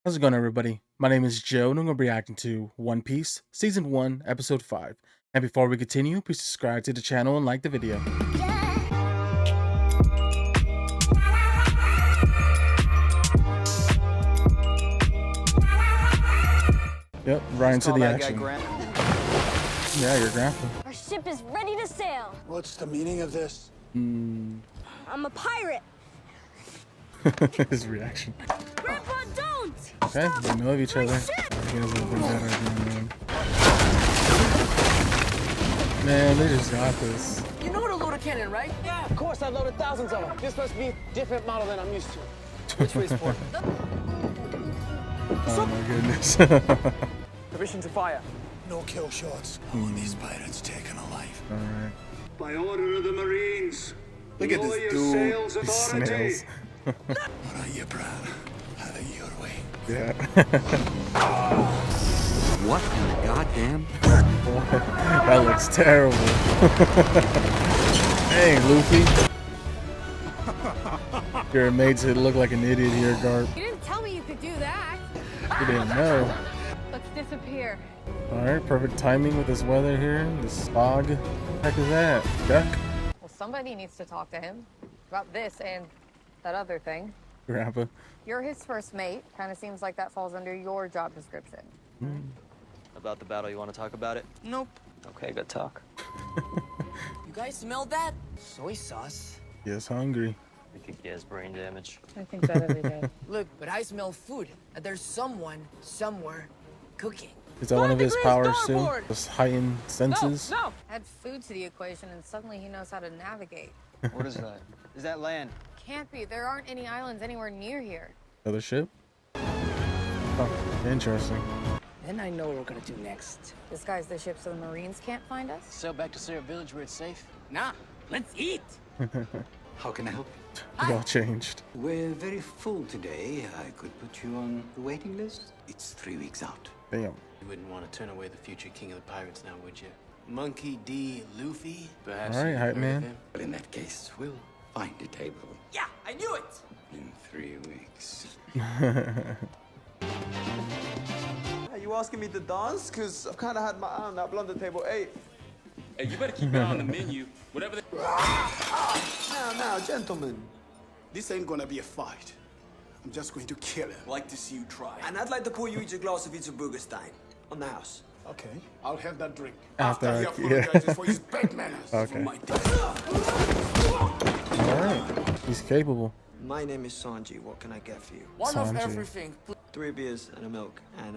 How's it going, everybody? My name is Joe, and I'm going to be reacting to One Piece, Season 1, Episode 5. And before we continue, please subscribe to the channel and like the video. Yep, right into the action. Yeah, your grandpa. Our ship is ready to sail. What's the meaning of this? I'm a pirate. His reaction. Grandpa, don't! Okay, they know of each other. Man, they just got this. You know how to load a cannon, right? Yeah, of course. I've loaded thousands of them. This must be a different model than I'm used to. Which way's port? Oh my goodness. Permission to fire. No kill shots. I want these pirates taken alive. Alright. By order of the Marines. Look at this dude. These snails. Alright, you brat. Have it your way. Yeah. What in the goddamn? That looks terrible. Hey, Luffy. Your mates look like an idiot here, Garp. You didn't tell me you could do that. You didn't know. Let's disappear. Alright, perfect timing with this weather here. This fog. Heck is that? Duck? Well, somebody needs to talk to him about this and that other thing. Grandpa. You're his first mate. Kind of seems like that falls under your job description. About the battle, you want to talk about it? Nope. Okay, good talk. You guys smelled that? Soy sauce. Yes, hungry. We could guess brain damage. I think that every day. Look, but I smell food. And there's someone, somewhere, cooking. Is that one of his powers too? Just heightened senses? No! Add food to the equation and suddenly he knows how to navigate. What is that? Is that land? Can't be. There aren't any islands anywhere near here. Other ship? Oh, interesting. Then I know what we're gonna do next. Disguise the ship so the Marines can't find us? Sail back to Sarah Village where it's safe? Nah, let's eat! How can I help It all changed. you? We're very full today. I could put you on the waiting list. It's 3 weeks out. Damn. You wouldn't want to turn away the future king of the pirates now, would you? Monkey D. Luffy? Perhaps All right, you've hype heard of man. him? But in that case, we'll find a table Yeah, I knew it! in 3 weeks. Hey, you asking me to dance? Cause I've kind of had my eye on that blunder table 8. Hey, you better keep it on the menu. Whatever they... Now, gentlemen. This ain't gonna be a fight. I'm just going to kill him. Like to see you try. And I'd like to pour you each a glass of Itzerburgerstein on the house. Okay, I'll have that drink. After he I- apologizes for his bad manners. Okay. For my death. Alright. He's capable. My name is Sanji. What can I get for you? One of Sanji. everything. 3 beers and a milk. And,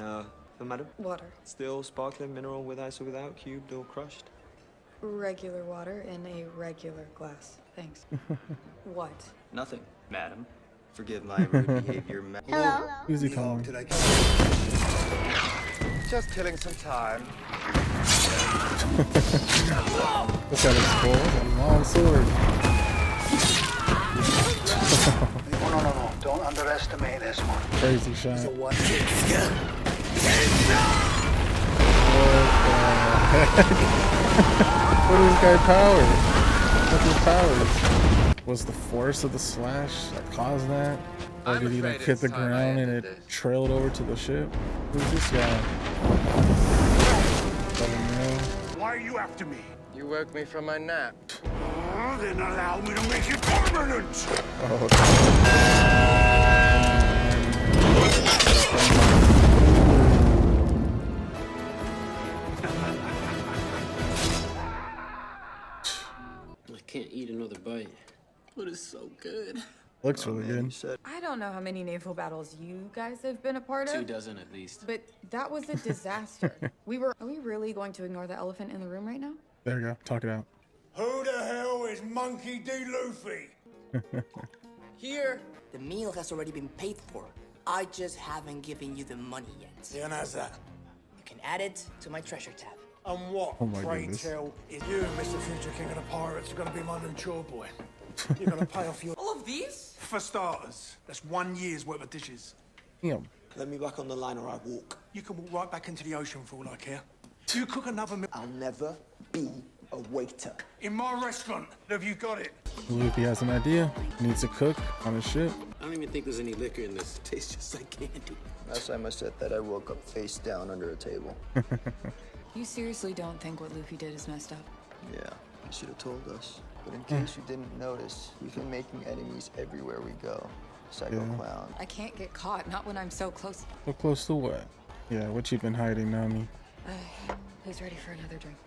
for madam? Water. Still sparkling, mineral with ice or without, cubed or crushed? Regular water in a regular glass. Thanks. What? Nothing, madam. Forgive my rude behavior, Hello. Who's he calling? Did I Just killing some time. This guy looks cool. That's a long sword. No. Don't underestimate this one. Crazy shot. What? What the heck? What is this guy's power? What's his powers? Was the force of the slash that caused that? Or did he like hit the ground and it trailed over to the ship? Who's this guy? Doesn't know. Why are you after me? You woke me from my nap. Then allow me to make it permanent. Oh, I can't eat another bite. But it's so good. looks really good. I don't know how many naval battles you guys have been a part of. 2 dozen at least. But that was a disaster. Are we really going to ignore the elephant in the room right now? There you go. Talk it out. Who the hell is Monkey D. Luffy? Here. The meal has already been paid for. I just haven't given you the money yet. Yeah, and how's that? You can add it to my treasure tab. And what, Oh my pray goodness. tell, is you, Mr. Future King of the Pirates, are going to be my new chore boy? You're going to pay off your... All of these? For starters, that's 1 year's worth of dishes. Damn. Let me back on the line or I walk. You can walk right back into the ocean for all I care. You cook another meal I'll never be a waiter. in my restaurant. Have you got it? Luffy has an idea. Needs to cook on his ship. I don't even think there's any liquor in this. It tastes just like candy. Last time I said that, I woke up face down under a table. You seriously don't think what Luffy did is messed up? Yeah, you should have told us. But in case you didn't notice, we've been making enemies everywhere we go. Psycho clown. I can't get caught, not when I'm so close. So close to what? Yeah, what you been hiding, Nami? Who's ready for another drink?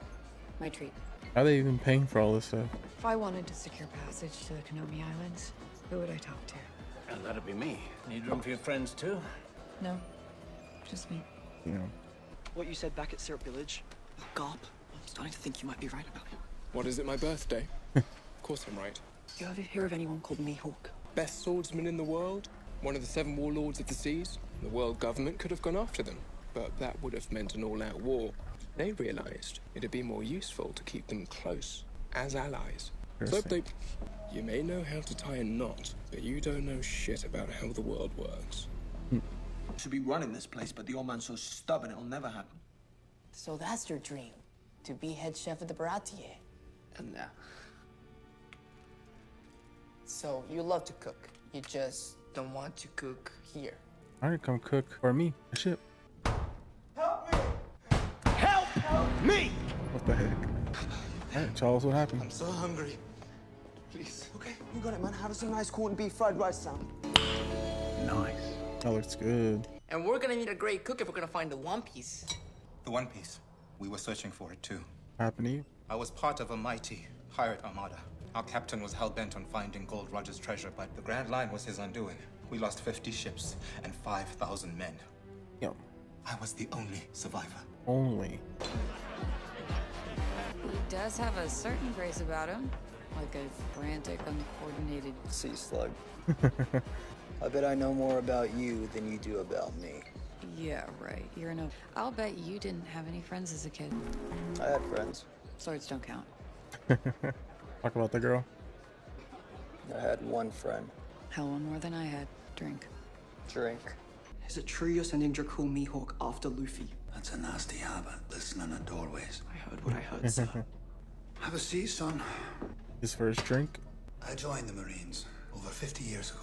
My treat. How are they even paying for all this stuff? If I wanted to secure passage to the Konomi Islands, who would I talk to? And that'd be me. Need room for your friends too? No, just me. Yeah. What you said back at Syrup Village? Gulp. I'm starting to think you might be right about it. What is it, my birthday? Of course I'm right. You ever hear of anyone called Mihawk? Best swordsman in the world? One of the 7 warlords of the seas? The world government could have gone after them, but that would have meant an all-out war. They realized it'd be more useful to keep them close, as allies. So they... You may know how to tie a knot, but you don't know shit about how the world works. Should be running this place, but the old man's so stubborn it'll never happen. So that's your dream, to be head chef of the Baratie. And now. So you love to cook, you just don't want to cook here. Alright, come cook for me. A ship. Help me! Help me! What the heck? Alright, Charles, what happened? I'm so hungry. Please. Okay, you got it, man. Have some nice corned beef fried rice sound. Nice. That looks good. And we're gonna need a great cook if we're gonna find the One Piece. The One Piece. We were searching for it too. What happened to you? I was part of a mighty pirate armada. Our captain was hell-bent on finding Gold Roger's treasure, but the Grand Line was his undoing. We lost 50 ships and 5,000 men. Yo. I was the only survivor. Only. He does have a certain grace about him. Like a frantic, uncoordinated Sea slug. I bet I know more about you than you do about me. Yeah, right. You're no. I'll bet you didn't have any friends as a kid. I had friends. Swords don't count. Talk about the girl. I had one friend. Hell, one more than I had. Drink. Drink. Is it true you're sending Dracul Mihawk after Luffy? That's a nasty habit, listening in doorways. I heard what I heard, sir. Have a seat, son. His first drink. I joined the Marines over 50 years ago.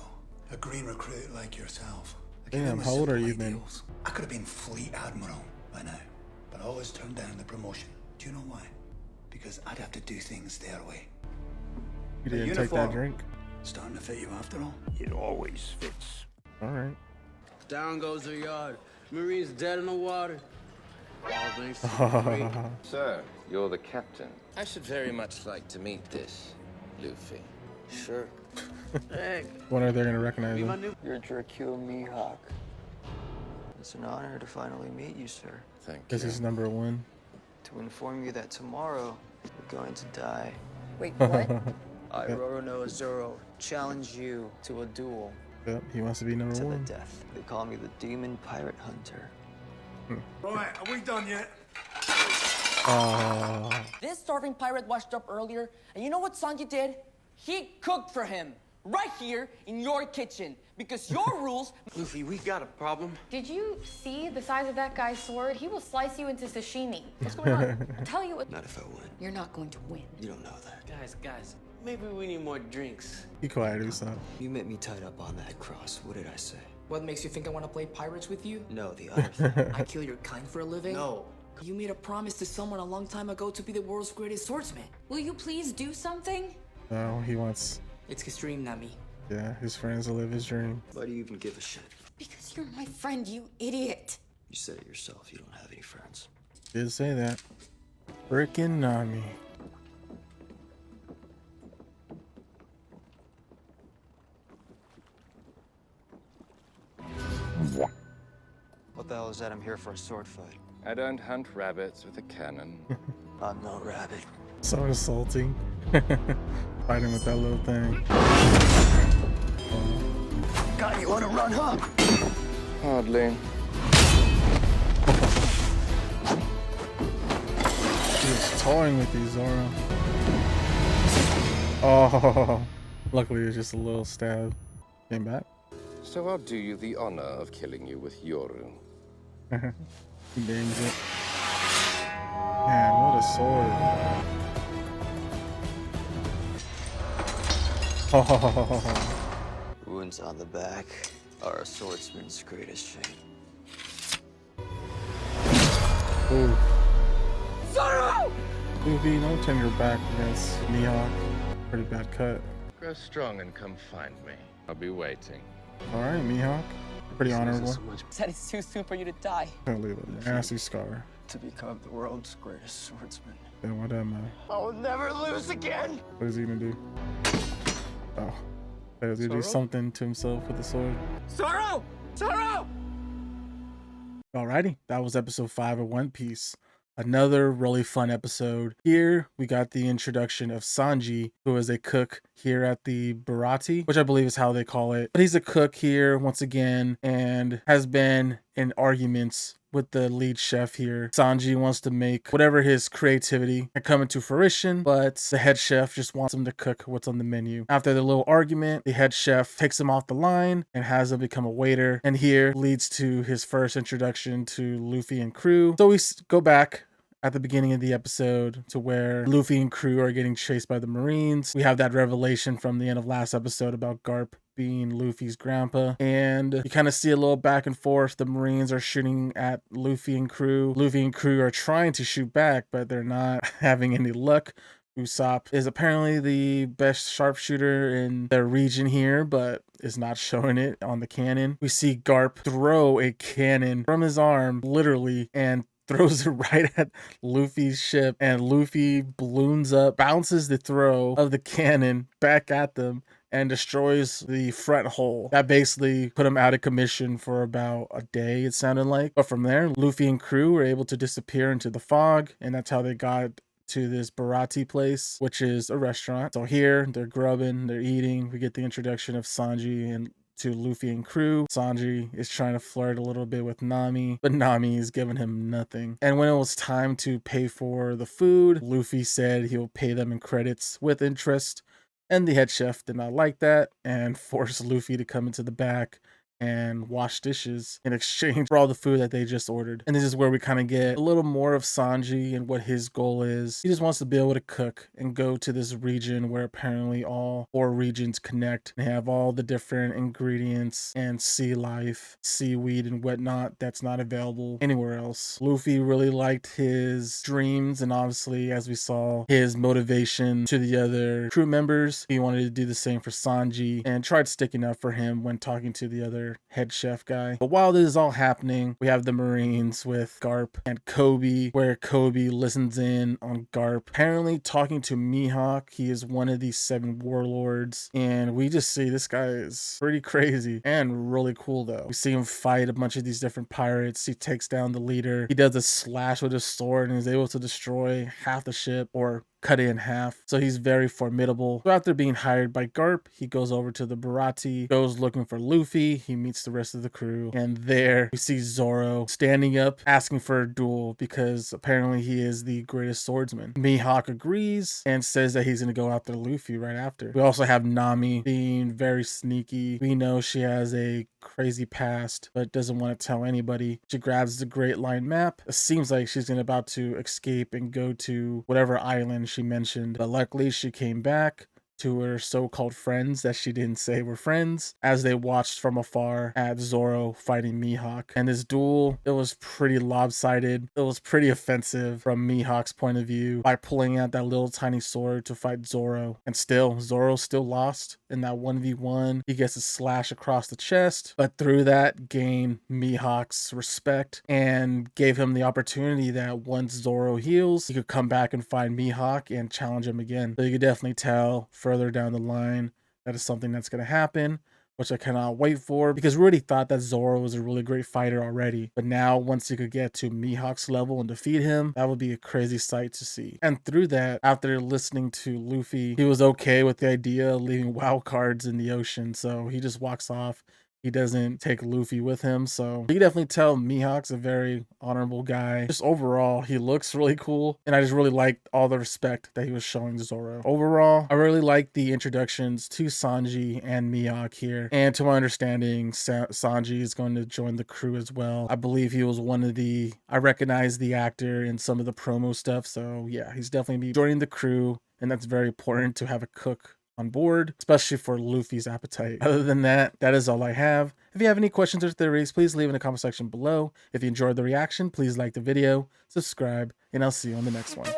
A green recruit like yourself. Damn, how old are you then? I could have been Fleet Admiral by now, but I always turned down the promotion. Do you know why? Because I'd have to do things their way. You didn't take that drink? Starting to fit you after all? It always fits. Alright. Down goes the yard. Marine's dead in the water. All thanks to me. Sir, you're the captain. I should very much like to meet this Luffy. Sure. Hey, When are they gonna recognize be my him? new... You're Dracul Mihawk. It's an honor to finally meet you, sir. Thank This you. is number 1. To inform you that tomorrow you're going to die. Wait, what? I, Roronoa Zoro, challenge you to a duel Yep, he wants to be number to the 1. death. They call me the Demon Pirate Hunter. Right, are we done yet? This starving pirate washed up earlier, and you know what Sanji did? He cooked for him, right here in your kitchen, because your rules... Luffy, we got a problem. Did you see the size of that guy's sword? He will slice you into sashimi. What's going on? I'll tell you what. Not if I win. You're not going to win. You don't know that. Guys, maybe we need more drinks. Be quiet, Usopp. You met me tied up on that cross. What did I say? What makes you think I want to play pirates with you? No, the other thing. I kill your kind for a living? No. You made a promise to someone a long time ago to be the world's greatest swordsman. Will you please do something? No, he wants, It's his dream, Nami. yeah, his friends to live his dream. Why do you even give a shit? Because you're my friend, you idiot. You said it yourself. You don't have any friends. Did say that. Frickin' Nami. What the hell is that? I'm here for a sword fight. I don't hunt rabbits with a cannon. I'm no rabbit. So insulting. Fighting with that little thing. God, you want to run, huh? Hardly. He's toying with these Zoro. Oh, luckily it's just a little stab. Came back. So I'll do you the honor of killing you with Yoru. He names it. Man, what a sword. Oh, Wounds on the back are a swordsman's greatest shame. Ooh. Zoro! Luffy, don't turn your back against Mihawk. Pretty bad cut. Grow strong and come find me. I'll be waiting. All right, Mihawk. Pretty honorable. Said it's too soon for you to die. Can't leave a nasty scar. To become the world's greatest swordsman. Then what am I? I will never lose again! What is he gonna do? Oh. Does he do something to himself with the sword? Zoro! Zoro! Alrighty, that was episode 5 of One Piece. Another really fun episode. Here we got the introduction of Sanji, who is a cook here at the Baratie, which I believe is how they call it. But he's a cook here once again and has been in arguments with the lead chef here. Sanji wants to make whatever his creativity can come into fruition, but the head chef just wants him to cook what's on the menu. After the little argument, the head chef takes him off the line and has him become a waiter. And here leads to his first introduction to Luffy and crew. So we go back at the beginning of the episode to where Luffy and crew are getting chased by the Marines. We have that revelation from the end of last episode about Garp being Luffy's grandpa, and you kind of see a little back and forth. The Marines are shooting at Luffy and crew. Luffy and crew are trying to shoot back, but they're not having any luck. Usopp is apparently the best sharpshooter in their region here, but is not showing it on the cannon. We see Garp throw a cannon from his arm, literally, and throws it right at Luffy's ship, and Luffy balloons up, bounces the throw of the cannon back at them, and destroys the front hull. That basically put him out of commission for about a day, it sounded like. But from there, Luffy and crew were able to disappear into the fog, and that's how they got to this Baratie place, which is a restaurant. So here, they're grubbing, they're eating. We get the introduction of Sanji and to Luffy and crew. Sanji is trying to flirt a little bit with Nami, but Nami is giving him nothing. And when it was time to pay for the food, Luffy said he'll pay them in credits with interest. And the head chef did not like that and forced Luffy to come into the back and wash dishes in exchange for all the food that they just ordered. And this is where we kind of get a little more of Sanji and what his goal is. He just wants to be able to cook and go to this region where apparently all 4 regions connect and have all the different ingredients and sea life, seaweed and whatnot that's not available anywhere else. Luffy really liked his dreams, and obviously, as we saw, his motivation to the other crew members. He wanted to do the same for Sanji and tried sticking up for him when talking to the other head chef guy. But while this is all happening, we have the Marines with Garp and Kobe, where Kobe listens in on Garp apparently talking to Mihawk. He is one of these 7 warlords, and we just see this guy is pretty crazy and really cool though. We see him fight a bunch of these different pirates. He takes down the leader. He does a slash with his sword and is able to destroy half the ship, or cut it in half. So he's very formidable. So after being hired by Garp, he goes over to the Baratie, goes looking for Luffy. He meets the rest of the crew, and there we see Zoro standing up asking for a duel because apparently he is the greatest swordsman. Mihawk agrees and says that he's going to go after Luffy right after. We also have Nami being very sneaky. We know she has a crazy past but doesn't want to tell anybody. She grabs the Great Line map. It seems like she's about to escape and go to whatever island she mentioned, but luckily she came back to her so-called friends that she didn't say were friends as they watched from afar at Zoro fighting Mihawk. And this duel, it was pretty lopsided. It was pretty offensive from Mihawk's point of view by pulling out that little tiny sword to fight Zoro. And still, Zoro still lost in that 1v1. He gets a slash across the chest, but through that gained Mihawk's respect and gave him the opportunity that once Zoro heals, he could come back and find Mihawk and challenge him again. So you could definitely tell further down the line that is something that's going to happen, which I cannot wait for, because we already thought that Zoro was a really great fighter already. But now once you could get to Mihawk's level and defeat him, that would be a crazy sight to see. And through that, after listening to Luffy, he was okay with the idea of leaving wild cards in the ocean, so he just walks off. He doesn't take Luffy with him, so you can definitely tell Mihawk's a very honorable guy. Just overall, he looks really cool, and I just really liked all the respect that he was showing Zoro. Overall, I really like the introductions to Sanji and Mihawk here, and to my understanding, Sanji is going to join the crew as well. I believe he was one of the, I recognize the actor in some of the promo stuff, so yeah, he's definitely joining the crew, and that's very important to have a cook on board, especially for Luffy's appetite. Other than that, that is all I have. If you have any questions or theories, please leave in the comment section below. If you enjoyed the reaction, please like the video, subscribe, and I'll see you on the next one.